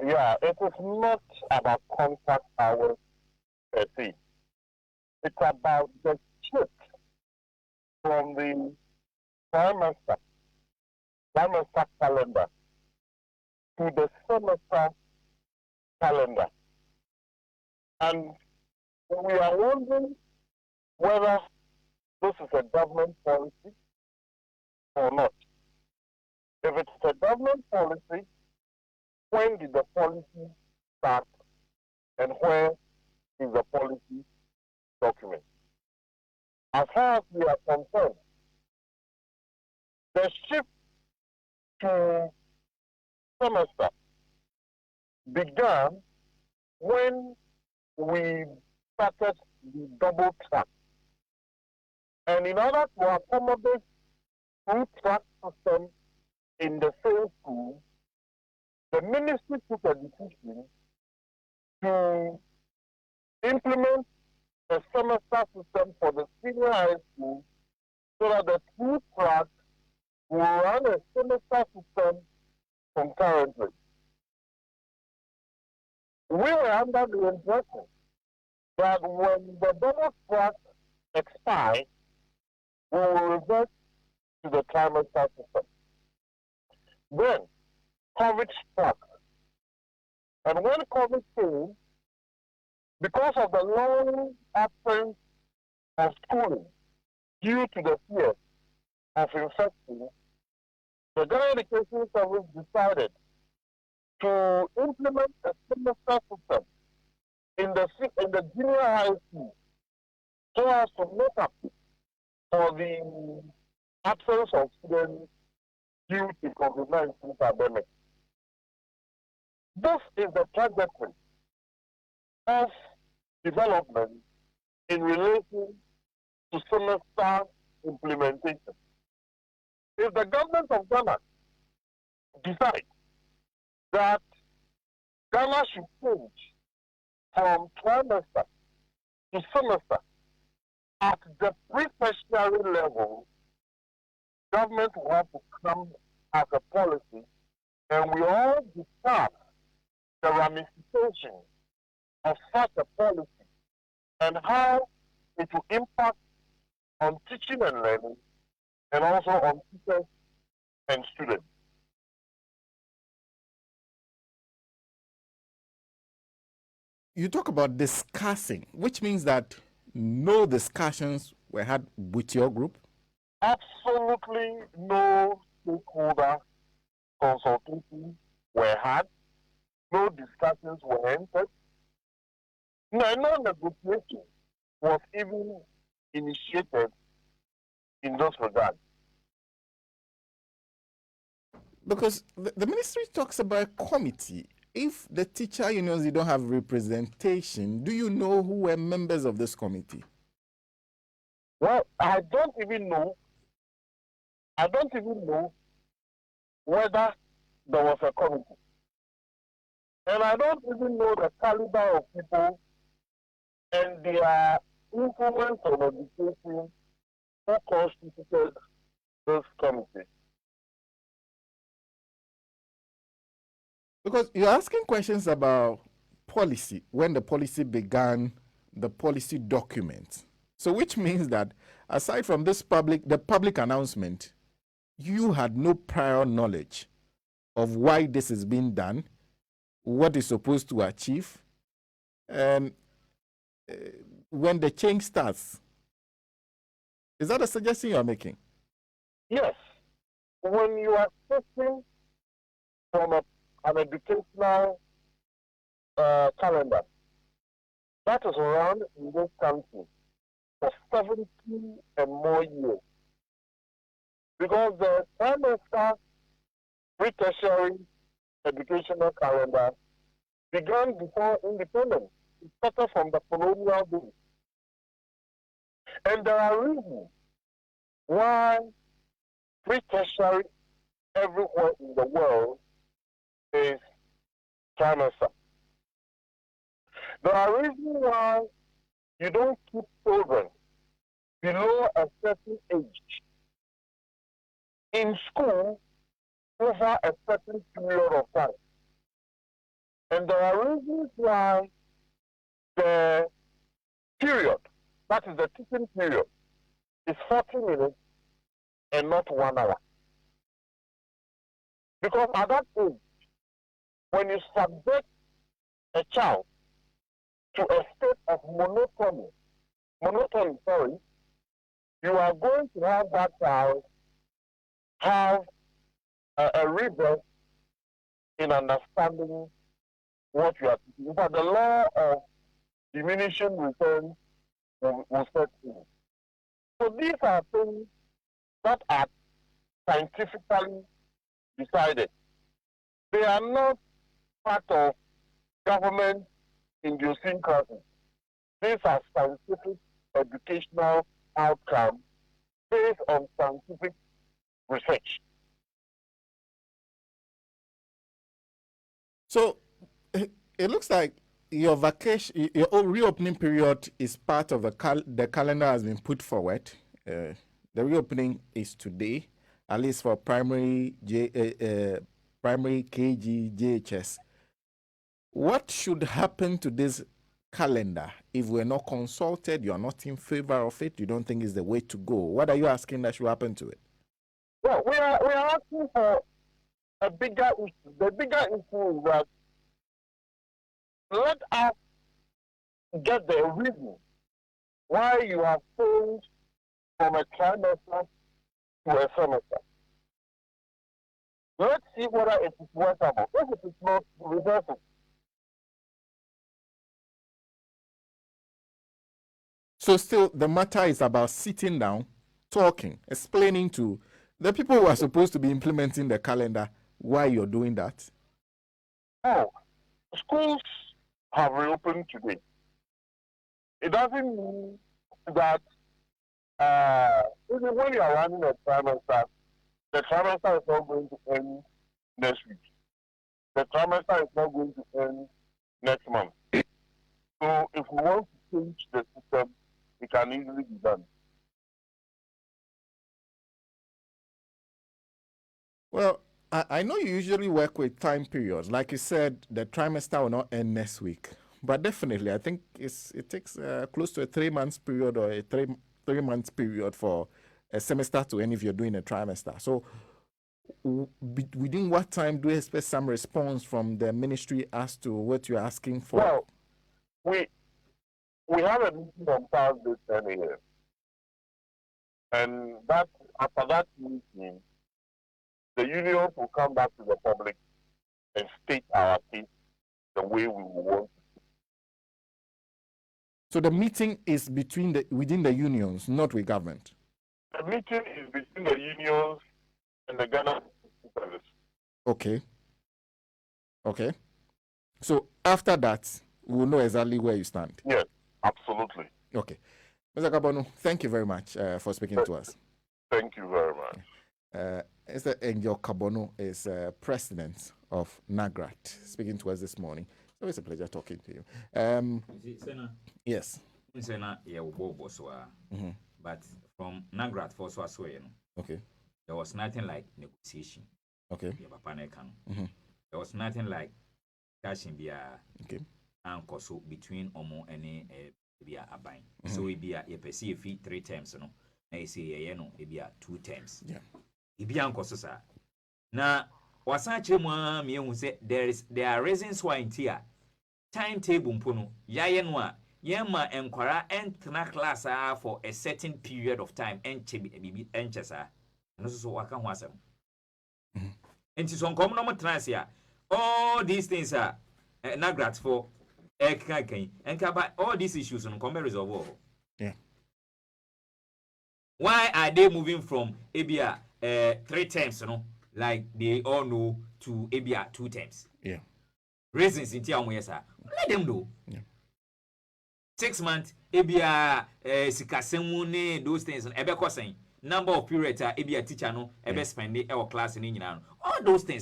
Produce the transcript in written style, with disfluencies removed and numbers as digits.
Yeah, it is not about contact hours per se. It's about the shift from the trimester, trimester calendar to the semester calendar. And we are wondering whether this is a government policy or not. If it's a government policy, when did the policy start and where is the policy document? As far as we are concerned, the shift to semester began when we started the double track. And in order to accommodate two track system in the same school, the ministry took a decision to implement a semester system for the senior high school so that the two tracks will run a semester system concurrently. We were under the impression that when the double track expires, we will revert to the trimester system. Then, COVID struck. And when COVID came, because of the long absence of schooling due to the fear of infection, the Ghana Education Service decided to implement a semester system in the junior high school so as to make up for the absence of students due to COVID-19 pandemic. This is the trajectory of development in relation to semester implementation. If the government of Ghana decides that Ghana should change from trimester to semester at the pre-tertiary level, government will have to come as a policy, and we all discuss the ramifications of such a policy and how it will impact on teaching and learning and also on teachers and students. You talk about discussing, which means that no discussions were had with your group? Absolutely no stakeholder consultations were had, no discussions were entered, no negotiation was even initiated in those regards. Because the ministry talks about a committee. If the teacher unions, you don't have representation, do you know who were members of this committee? Well, I don't even know whether there was a committee. And I don't even know the caliber of people and their influence on education who constituted this committee. Because you're asking questions about policy, when the policy began, the policy document. So which means that aside from the public announcement, you had no prior knowledge of why this is being done, what is supposed to achieve, and when the change starts. Is that a suggestion you're making? Yes. When you are switching from an educational calendar that is run in this country for 70 and more years, because the trimester pre-tertiary educational calendar began before independence. It started from the colonial days. And there are reasons why pre-tertiary everywhere in the world is trimester. There are reasons why you don't keep children below a certain age in school over a certain period of time. And there are reasons why the period, that is the teaching period, is 40 minutes and not 1 hour. Because at that age, when you subject a child to a state of monotony, you are going to have that child have a rebirth in understanding what you are teaching. In fact, the law of diminishing returns will set in. So these are things that are scientifically decided. They are not part of government idiosyncrasy. These are scientific educational outcomes based on scientific research. So it looks like your vacation, your reopening period is part of the calendar has been put forward. The reopening is today, at least for primary primary KG, JHS. What should happen to this calendar if we're not consulted? You are not in favor of it. You don't think it's the way to go. What are you asking that should happen to it? Well, we are asking for a bigger issue. The bigger issue is that let us get the reason why you have changed from a trimester to a semester. Let's see whether it is workable. If it is not, reverse it. So still, the matter is about sitting down, talking, explaining to the people who are supposed to be implementing the calendar why you're doing that. Oh, schools have reopened today. It doesn't mean that even when you are running a trimester, the trimester is not going to end next week. The trimester is not going to end next month. So if we want to change the system, it can easily be done. Well, I know you usually work with time periods. Like you said, the trimester will not end next week. But definitely, I think it takes close to a 3 months period or a three months period for a semester to end if you're doing a trimester. So within what time do you expect some response from the ministry as to what you're asking for? Well, we have a meeting on Thursday 10 a.m. And that after that meeting, the unions will come back to the public and state our case the way we want. So the meeting is within the unions, not with government. The meeting is between the unions and the Ghana service. Okay. Okay. So after that, we'll know exactly where you stand. Yes, absolutely. Okay. Mr. Kabonu, thank you very much for speaking to us. Thank you very much. Mr. Angel Kabonu is President of NAGRAT, speaking to us this morning. So it's a pleasure talking to you. Yes. But from NAGRAT for okay, there was nothing like negotiation. Okay. There was nothing like cashing via and also between Omo and via a bind. So it be a perceive fee 3 times, no. I say it be 2 times. Yeah. It be uncle sir. Now was such a one me who say there are reasons why in here timetable mpono yayenwa yema enkwara entna class for a certain period of time enche enchesa no so waka ho asem enti so nkom no mo all these things are NAGRAT for enka all these issues no come resolve. Yeah. Why are they moving from Abia 3 times, like they all know, to Abia 2 times? Yeah. Reasons in Tia Moyesa. Let them know. Yeah. 6 months, Abia Sikasemune, those things, Ebe Kosen, number of periods, Abia teacher, no, Ebe spend our class in all those things.